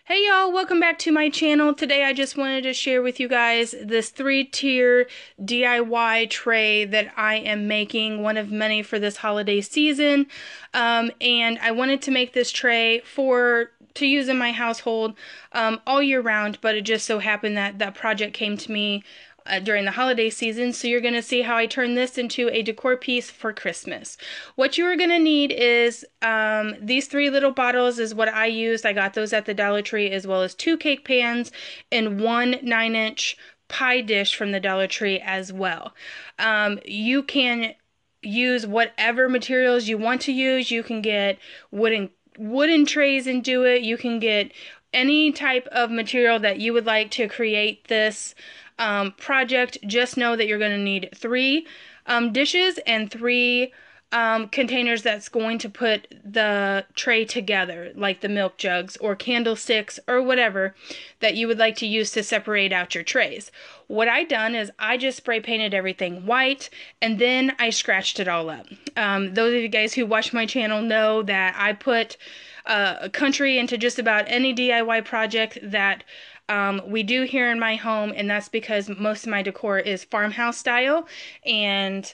Hey y'all, welcome back to my channel. Today I just wanted to share with you guys this 3-tier DIY tray that I am making, one of many for this holiday season. And I wanted to make this tray to use in my household all year round, but it just so happened that that project came to me during the holiday season, so you're going to see how I turn this into a decor piece for Christmas. What you are going to need is these 3 little bottles is what I used. I got those at the Dollar Tree, as well as 2 cake pans and 1 9-inch pie dish from the Dollar Tree as well. You can use whatever materials you want to use. You can get wooden trays and do it. You can get any type of material that you would like to create this project. Just know that you're going to need 3 dishes and 3 containers that's going to put the tray together, like the milk jugs or candlesticks or whatever that you would like to use to separate out your trays. What I done is I just spray painted everything white, and then I scratched it all up. Those of you guys who watch my channel know that I put country into just about any DIY project that we do here in my home, and that's because most of my decor is farmhouse style, and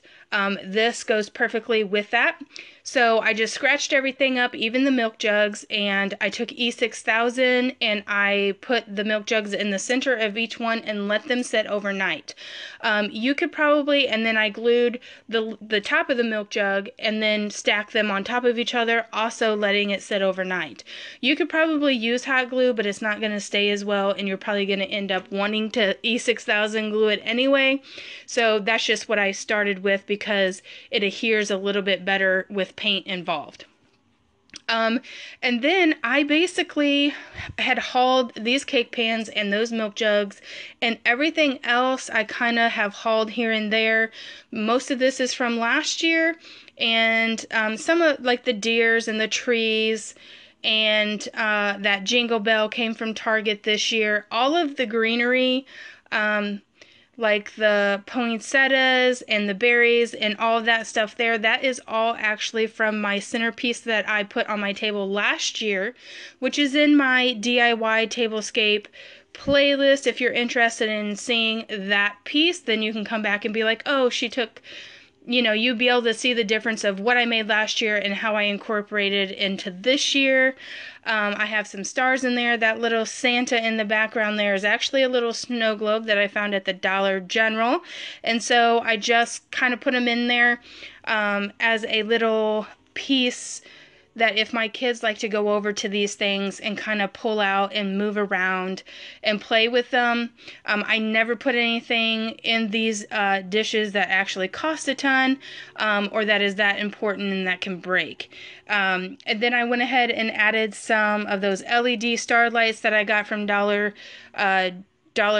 this goes perfectly with that. So I just scratched everything up, even the milk jugs, and I took E6000 and I put the milk jugs in the center of each one and let them sit overnight. You could probably, and then I glued the top of the milk jug and then stacked them on top of each other, also letting it sit overnight. You could probably use hot glue, but it's not going to stay as well, and you're probably going to end up wanting to E6000 glue it anyway. So that's just what I started with because it adheres a little bit better with paint involved. And then I basically had hauled these cake pans and those milk jugs, and everything else I kind of have hauled here and there. Most of this is from last year, and some of like the deers and the trees, and that jingle bell came from Target this year. All of the greenery, like the poinsettias and the berries and all of that stuff there, that is all actually from my centerpiece that I put on my table last year, which is in my DIY tablescape playlist. If you're interested in seeing that piece, then you can come back and be like, oh, she took, you'd be able to see the difference of what I made last year and how I incorporated into this year. I have some stars in there. That little Santa in the background there is actually a little snow globe that I found at the Dollar General. And so I just kind of put them in there as a little piece that if my kids like to go over to these things and kind of pull out and move around and play with them. I never put anything in these dishes that actually cost a ton or that is that important and that can break. And then I went ahead and added some of those LED starlights that I got from Dollar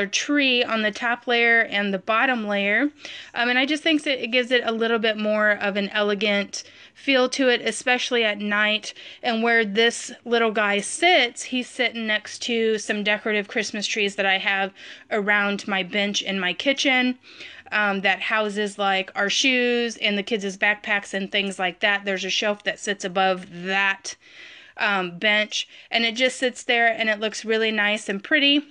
Tree on the top layer and the bottom layer. And I just think that it gives it a little bit more of an elegant feel to it, especially at night. And where this little guy sits, he's sitting next to some decorative Christmas trees that I have around my bench in my kitchen. That houses like our shoes and the kids' backpacks and things like that. There's a shelf that sits above that bench, and it just sits there and it looks really nice and pretty.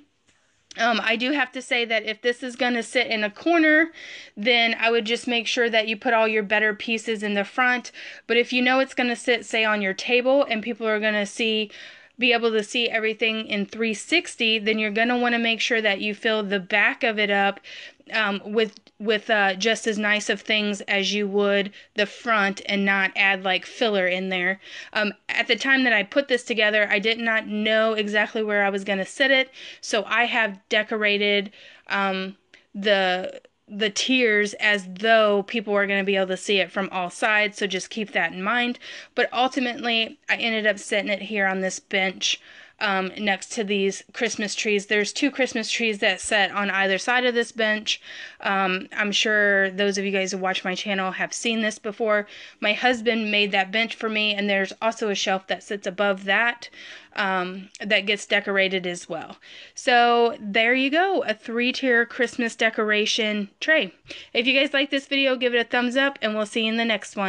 I do have to say that if this is going to sit in a corner, then I would just make sure that you put all your better pieces in the front. But if you know it's going to sit, say, on your table and people are going to be able to see everything in 360, then you're going to want to make sure that you fill the back of it up with just as nice of things as you would the front, and not add like filler in there. At the time that I put this together, I did not know exactly where I was going to sit it, so I have decorated the tiers as though people are going to be able to see it from all sides, so just keep that in mind. But ultimately, I ended up setting it here on this bench next to these Christmas trees. There's 2 Christmas trees that sit on either side of this bench. I'm sure those of you guys who watch my channel have seen this before. My husband made that bench for me, and there's also a shelf that sits above that that gets decorated as well. So there you go, a 3-tier Christmas decoration tray. If you guys like this video, give it a thumbs up, and we'll see you in the next one.